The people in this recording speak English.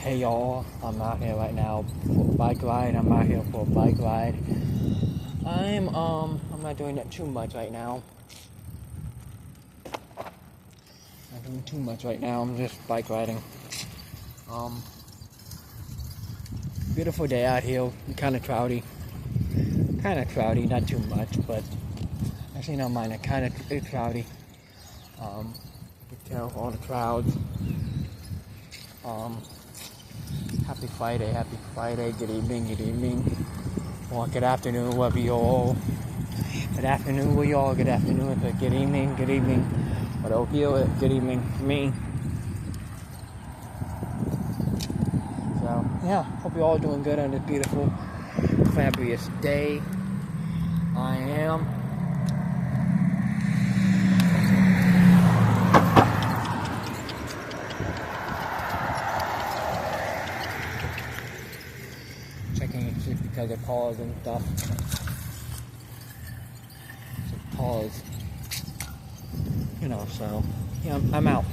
Hey y'all, I'm out here right now for a bike ride. I'm out here for a bike ride. I'm not doing that too much right now. Not doing too much right now. I'm just bike riding. Beautiful day out here. Kind of cloudy. Not too much, but actually not mine. It's cloudy. Be careful on the clouds. Happy Friday, good evening, or good afternoon, wherever you all. Good afternoon, good afternoon, good evening, but over here, good evening for me. So, yeah, hope you all doing good on this beautiful, fabulous day. I am. Checking just because of calls and stuff. So pause. So yeah, I'm out.